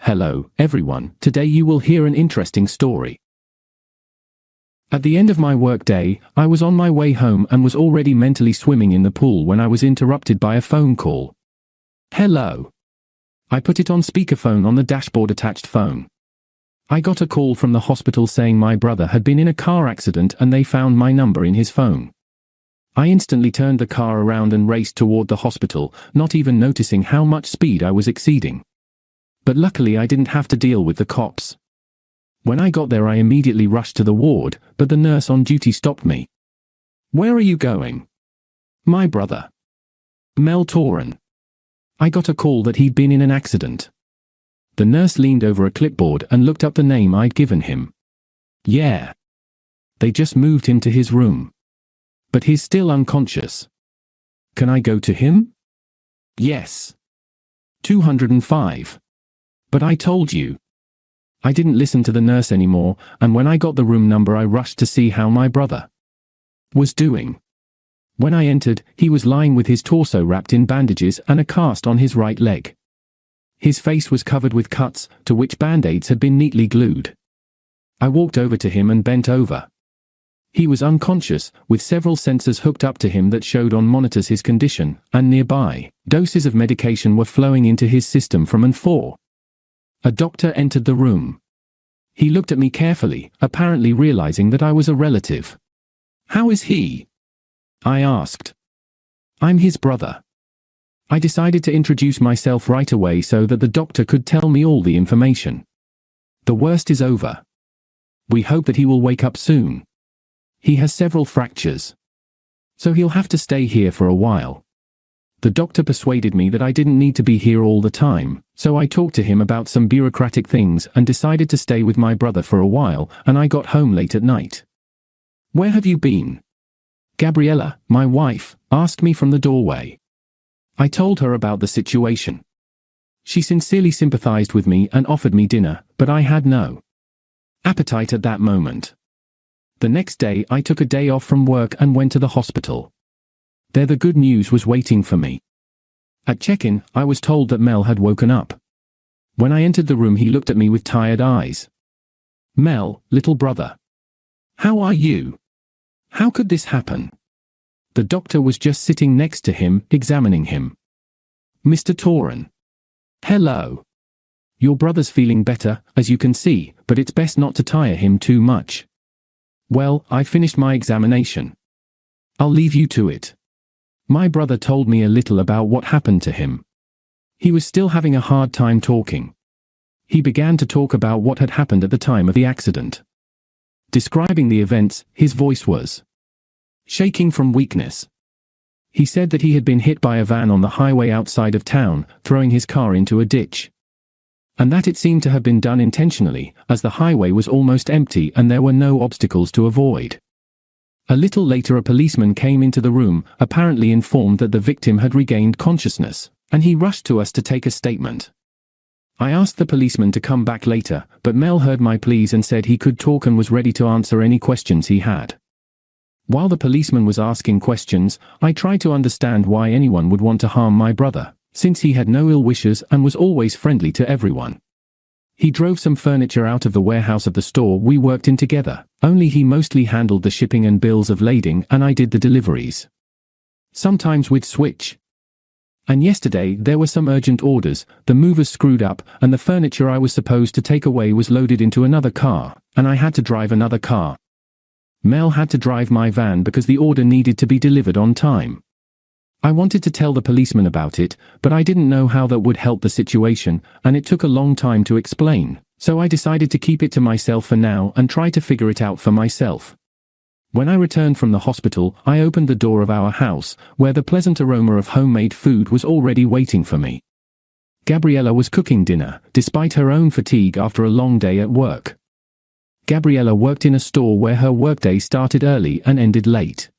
Hello, everyone. Today you will hear an interesting story. At the end of my workday, I was on my way home and was already mentally swimming in the pool when I was interrupted by a phone call. Hello. I put it on speakerphone on the dashboard attached phone. I got a call from the hospital saying my brother had been in a car accident and they found my number in his phone. I instantly turned the car around and raced toward the hospital, not even noticing how much speed I was exceeding. But luckily I didn't have to deal with the cops. When I got there I immediately rushed to the ward, but the nurse on duty stopped me. Where are you going? My brother. Mel Toran. I got a call that he'd been in an accident. The nurse leaned over a clipboard and looked up the name I'd given him. Yeah. They just moved him to his room. But he's still unconscious. Can I go to him? Yes. 205. But I told you. I didn't listen to the nurse anymore, and when I got the room number I rushed to see how my brother was doing. When I entered, he was lying with his torso wrapped in bandages and a cast on his right leg. His face was covered with cuts, to which band-aids had been neatly glued. I walked over to him and bent over. He was unconscious, with several sensors hooked up to him that showed on monitors his condition, and nearby, doses of medication were flowing into his system from and for. A doctor entered the room. He looked at me carefully, apparently realizing that I was a relative. How is he? I asked. I'm his brother. I decided to introduce myself right away so that the doctor could tell me all the information. The worst is over. We hope that he will wake up soon. He has several fractures. So he'll have to stay here for a while. The doctor persuaded me that I didn't need to be here all the time, so I talked to him about some bureaucratic things and decided to stay with my brother for a while, and I got home late at night. Where have you been? Gabriella, my wife, asked me from the doorway. I told her about the situation. She sincerely sympathized with me and offered me dinner, but I had no appetite at that moment. The next day I took a day off from work and went to the hospital. There the good news was waiting for me. At check-in, I was told that Mel had woken up. When I entered the room he looked at me with tired eyes. Mel, little brother. How are you? How could this happen? The doctor was just sitting next to him, examining him. Mr. Toran. Hello. Your brother's feeling better, as you can see, but it's best not to tire him too much. Well, I finished my examination. I'll leave you to it. My brother told me a little about what happened to him. He was still having a hard time talking. He began to talk about what had happened at the time of the accident. Describing the events, his voice was shaking from weakness. He said that he had been hit by a van on the highway outside of town, throwing his car into a ditch. And that it seemed to have been done intentionally, as the highway was almost empty and there were no obstacles to avoid. A little later a policeman came into the room, apparently informed that the victim had regained consciousness, and he rushed to us to take a statement. I asked the policeman to come back later, but Mel heard my pleas and said he could talk and was ready to answer any questions he had. While the policeman was asking questions, I tried to understand why anyone would want to harm my brother, since he had no ill wishes and was always friendly to everyone. He drove some furniture out of the warehouse of the store we worked in together, only he mostly handled the shipping and bills of lading and I did the deliveries. Sometimes we'd switch. And yesterday there were some urgent orders, the movers screwed up, and the furniture I was supposed to take away was loaded into another car, and I had to drive another car. Mel had to drive my van because the order needed to be delivered on time. I wanted to tell the policeman about it, but I didn't know how that would help the situation, and it took a long time to explain, so I decided to keep it to myself for now and try to figure it out for myself. When I returned from the hospital, I opened the door of our house, where the pleasant aroma of homemade food was already waiting for me. Gabriella was cooking dinner, despite her own fatigue after a long day at work. Gabriella worked in a store where her workday started early and ended late.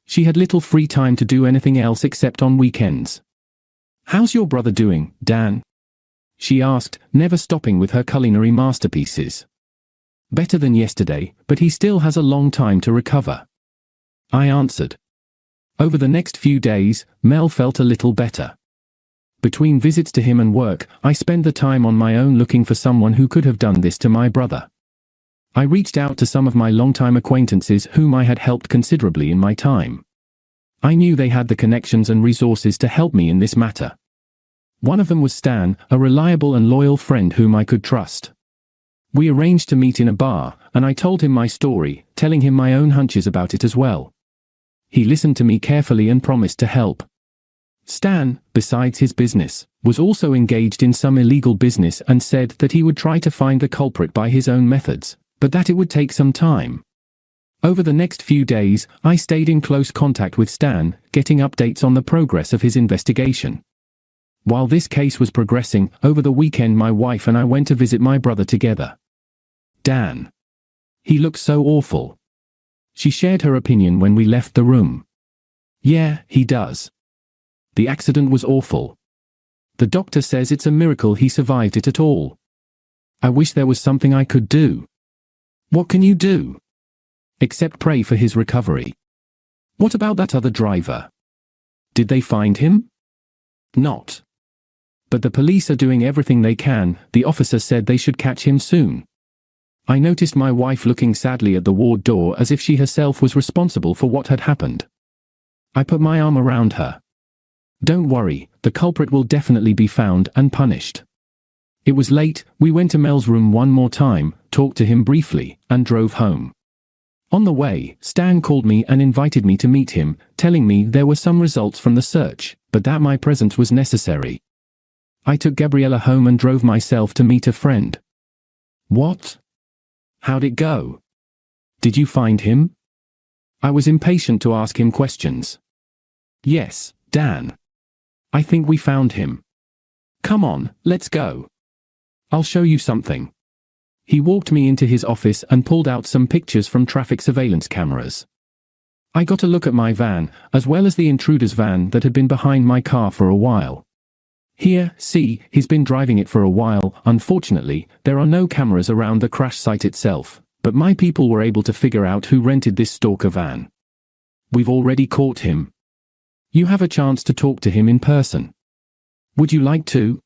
She had little free time to do anything else except on weekends. How's your brother doing, Dan? She asked, never stopping with her culinary masterpieces. Better than yesterday, but he still has a long time to recover. I answered. Over the next few days, Mel felt a little better. Between visits to him and work, I spent the time on my own looking for someone who could have done this to my brother. I reached out to some of my longtime acquaintances whom I had helped considerably in my time. I knew they had the connections and resources to help me in this matter. One of them was Stan, a reliable and loyal friend whom I could trust. We arranged to meet in a bar, and I told him my story, telling him my own hunches about it as well. He listened to me carefully and promised to help. Stan, besides his business, was also engaged in some illegal business and said that he would try to find the culprit by his own methods, but that it would take some time. Over the next few days, I stayed in close contact with Stan, getting updates on the progress of his investigation. While this case was progressing, over the weekend my wife and I went to visit my brother together. Dan. He looks so awful. She shared her opinion when we left the room. Yeah, he does. The accident was awful. The doctor says it's a miracle he survived it at all. I wish there was something I could do. What can you do? Except pray for his recovery. What about that other driver? Did they find him? Not. But the police are doing everything they can. The officer said they should catch him soon. I noticed my wife looking sadly at the ward door as if she herself was responsible for what had happened. I put my arm around her. Don't worry, the culprit will definitely be found and punished. It was late, we went to Mel's room one more time, talked to him briefly, and drove home. On the way, Stan called me and invited me to meet him, telling me there were some results from the search, but that my presence was necessary. I took Gabriella home and drove myself to meet a friend. What? How'd it go? Did you find him? I was impatient to ask him questions. Yes, Dan. I think we found him. Come on, let's go. I'll show you something. He walked me into his office and pulled out some pictures from traffic surveillance cameras. I got a look at my van, as well as the intruder's van that had been behind my car for a while. Here, see, he's been driving it for a while. Unfortunately, there are no cameras around the crash site itself, but my people were able to figure out who rented this stalker van. We've already caught him. You have a chance to talk to him in person. Would you like to?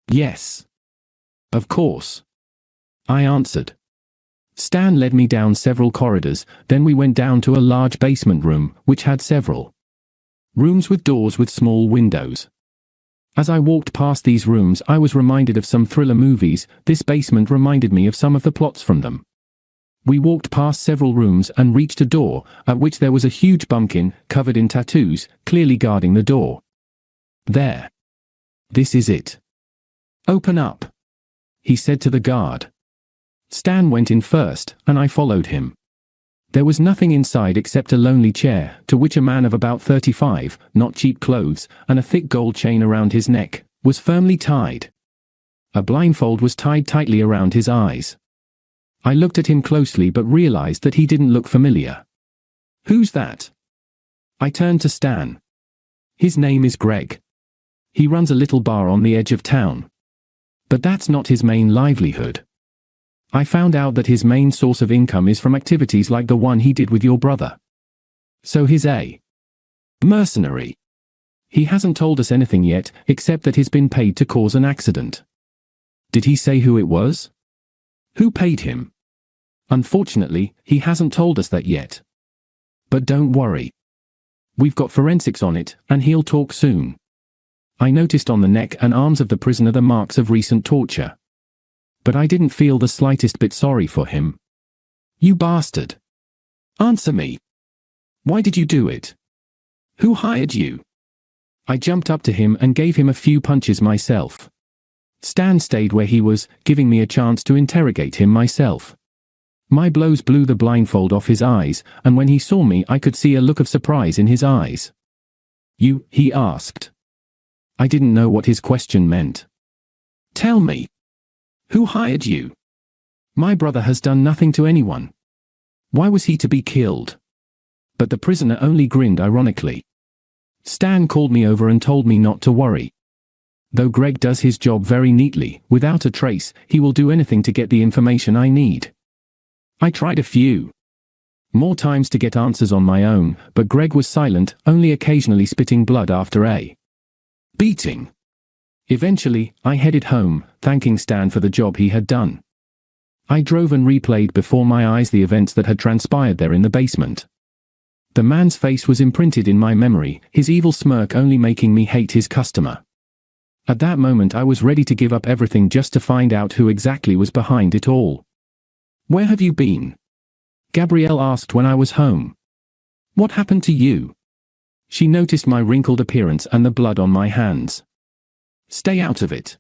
Yes. Of course. I answered. Stan led me down several corridors, then we went down to a large basement room, which had several rooms with doors with small windows. As I walked past these rooms, I was reminded of some thriller movies. This basement reminded me of some of the plots from them. We walked past several rooms and reached a door, at which there was a huge bumpkin, covered in tattoos, clearly guarding the door. There. This is it. Open up, he said to the guard. Stan went in first, and I followed him. There was nothing inside except a lonely chair, to which a man of about 35, not cheap clothes, and a thick gold chain around his neck, was firmly tied. A blindfold was tied tightly around his eyes. I looked at him closely but realized that he didn't look familiar. Who's that? I turned to Stan. His name is Greg. He runs a little bar on the edge of town. But that's not his main livelihood. I found out that his main source of income is from activities like the one he did with your brother. So he's a mercenary. He hasn't told us anything yet, except that he's been paid to cause an accident. Did he say who it was? Who paid him? Unfortunately, he hasn't told us that yet. But don't worry. We've got forensics on it, and he'll talk soon. I noticed on the neck and arms of the prisoner the marks of recent torture. But I didn't feel the slightest bit sorry for him. You bastard. Answer me. Why did you do it? Who hired you? I jumped up to him and gave him a few punches myself. Stan stayed where he was, giving me a chance to interrogate him myself. My blows blew the blindfold off his eyes, and when he saw me I could see a look of surprise in his eyes. You, he asked. I didn't know what his question meant. Tell me. Who hired you? My brother has done nothing to anyone. Why was he to be killed? But the prisoner only grinned ironically. Stan called me over and told me not to worry. Though Greg does his job very neatly, without a trace, he will do anything to get the information I need. I tried a few more times to get answers on my own, but Greg was silent, only occasionally spitting blood after a beating. Eventually, I headed home, thanking Stan for the job he had done. I drove and replayed before my eyes the events that had transpired there in the basement. The man's face was imprinted in my memory, his evil smirk only making me hate his customer. At that moment I was ready to give up everything just to find out who exactly was behind it all. "Where have you been?" Gabrielle asked when I was home. "What happened to you?" She noticed my wrinkled appearance and the blood on my hands. "Stay out of it.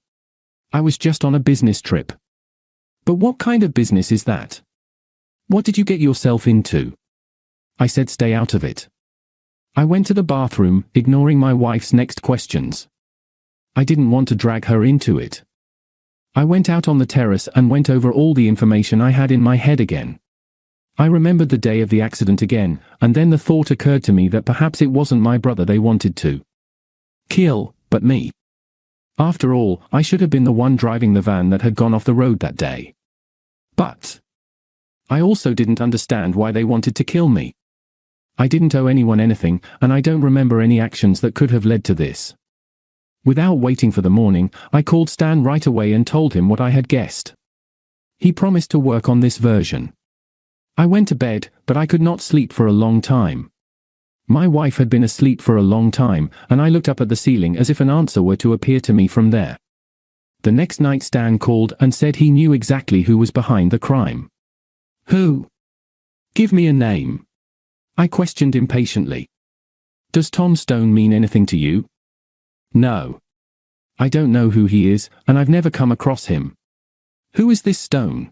I was just on a business trip." "But what kind of business is that? What did you get yourself into?" I said stay out of it. I went to the bathroom, ignoring my wife's next questions. I didn't want to drag her into it. I went out on the terrace and went over all the information I had in my head again. I remembered the day of the accident again, and then the thought occurred to me that perhaps it wasn't my brother they wanted to kill, but me. After all, I should have been the one driving the van that had gone off the road that day. But I also didn't understand why they wanted to kill me. I didn't owe anyone anything, and I don't remember any actions that could have led to this. Without waiting for the morning, I called Stan right away and told him what I had guessed. He promised to work on this version. I went to bed, but I could not sleep for a long time. My wife had been asleep for a long time, and I looked up at the ceiling as if an answer were to appear to me from there. The next night Stan called and said he knew exactly who was behind the crime. "Who? Give me a name," I questioned impatiently. "Does Tom Stone mean anything to you?" "No. I don't know who he is, and I've never come across him." "Who is this Stone?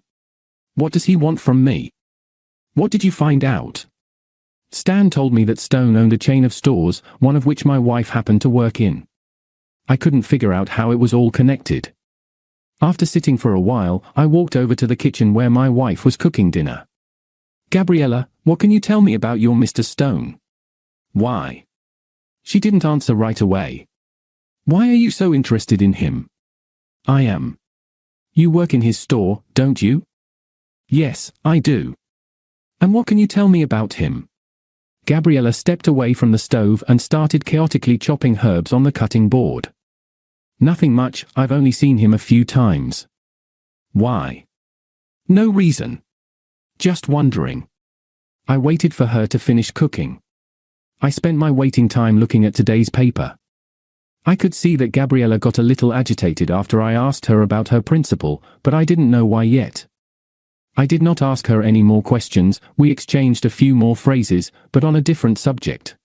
What does he want from me? What did you find out?" Stan told me that Stone owned a chain of stores, one of which my wife happened to work in. I couldn't figure out how it was all connected. After sitting for a while, I walked over to the kitchen where my wife was cooking dinner. "Gabriella, what can you tell me about your Mr. Stone?" "Why?" She didn't answer right away. "Why are you so interested in him?" "I am." "You work in his store, don't you?" "Yes, I do." "And what can you tell me about him?" Gabriella stepped away from the stove and started chaotically chopping herbs on the cutting board. "Nothing much, I've only seen him a few times." "Why?" "No reason. Just wondering." I waited for her to finish cooking. I spent my waiting time looking at today's paper. I could see that Gabriella got a little agitated after I asked her about her principal, but I didn't know why yet. I did not ask her any more questions, we exchanged a few more phrases, but on a different subject.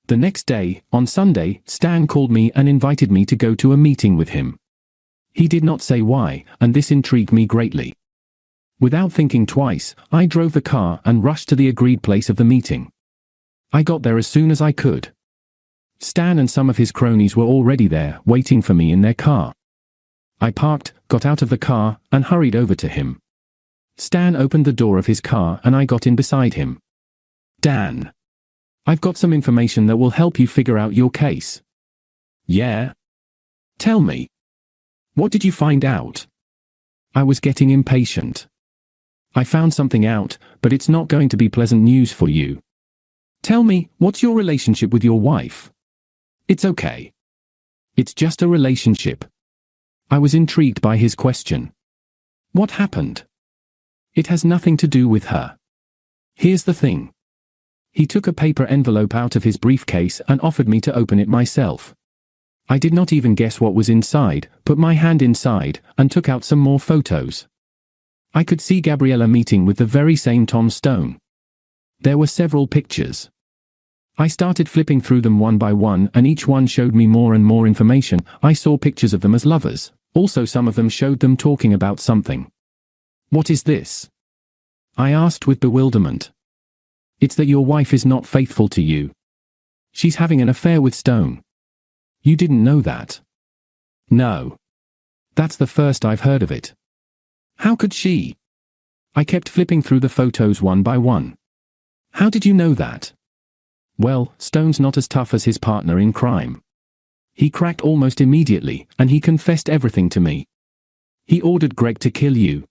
The next day, on Sunday, Stan called me and invited me to go to a meeting with him. He did not say why, and this intrigued me greatly. Without thinking twice, I drove the car and rushed to the agreed place of the meeting. I got there as soon as I could. Stan and some of his cronies were already there, waiting for me in their car. I parked, got out of the car, and hurried over to him. Stan opened the door of his car and I got in beside him. "Dan, I've got some information that will help you figure out your case." "Yeah? Tell me. What did you find out?" I was getting impatient. "I found something out, but it's not going to be pleasant news for you." "Tell me, what's your relationship with your wife?" "It's okay. It's just a relationship." I was intrigued by his question. "What happened?" "It has nothing to do with her. Here's the thing." He took a paper envelope out of his briefcase and offered me to open it myself. I did not even guess what was inside, put my hand inside, and took out some more photos. I could see Gabriella meeting with the very same Tom Stone. There were several pictures. I started flipping through them one by one, and each one showed me more and more information. I saw pictures of them as lovers. Also, some of them showed them talking about something. "What is this?" I asked with bewilderment. "It's that your wife is not faithful to you. She's having an affair with Stone." "You didn't know that?" "No. That's the first I've heard of it." "How could she?" I kept flipping through the photos one by one. "How did you know that?" "Well, Stone's not as tough as his partner in crime. He cracked almost immediately, and he confessed everything to me. He ordered Greg to kill you.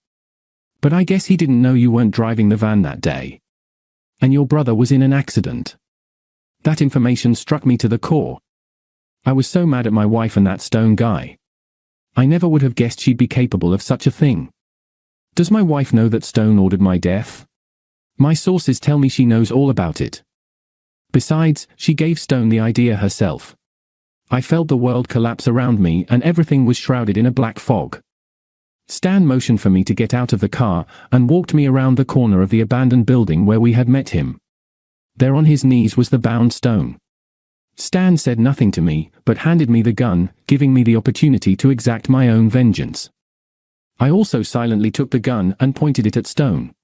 But I guess he didn't know you weren't driving the van that day. And your brother was in an accident." That information struck me to the core. I was so mad at my wife and that Stone guy. I never would have guessed she'd be capable of such a thing. Does my wife know that Stone ordered my death? My sources tell me she knows all about it. Besides, she gave Stone the idea herself. I felt the world collapse around me and everything was shrouded in a black fog. Stan motioned for me to get out of the car and walked me around the corner of the abandoned building where we had met him. There on his knees was the bound Stone. Stan said nothing to me, but handed me the gun, giving me the opportunity to exact my own vengeance. I also silently took the gun and pointed it at Stone.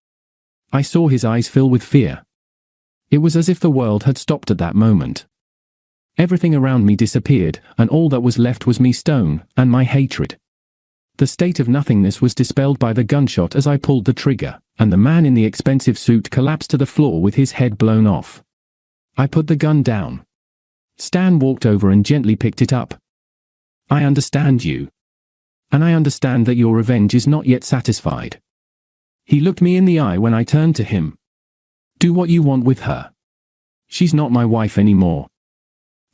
I saw his eyes fill with fear. It was as if the world had stopped at that moment. Everything around me disappeared, and all that was left was me, Stone, and my hatred. The state of nothingness was dispelled by the gunshot as I pulled the trigger, and the man in the expensive suit collapsed to the floor with his head blown off. I put the gun down. Stan walked over and gently picked it up. I understand you. And I understand that your revenge is not yet satisfied. He looked me in the eye when I turned to him. Do what you want with her. She's not my wife anymore.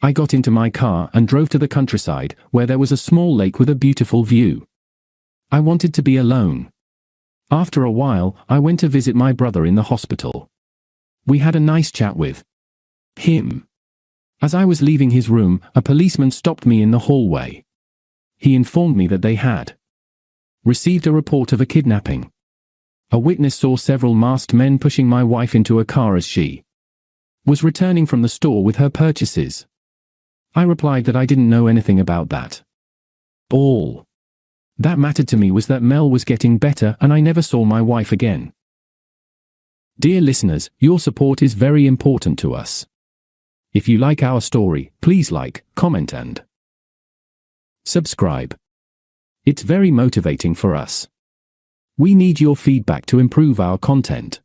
I got into my car and drove to the countryside, where there was a small lake with a beautiful view. I wanted to be alone. After a while, I went to visit my brother in the hospital. We had a nice chat with him. As I was leaving his room, a policeman stopped me in the hallway. He informed me that they had received a report of a kidnapping. A witness saw several masked men pushing my wife into a car as she was returning from the store with her purchases. I replied that I didn't know anything about that. All that mattered to me was that Mel was getting better and I never saw my wife again. Dear listeners, your support is very important to us. If you like our story, please like, comment and subscribe. It's very motivating for us. We need your feedback to improve our content.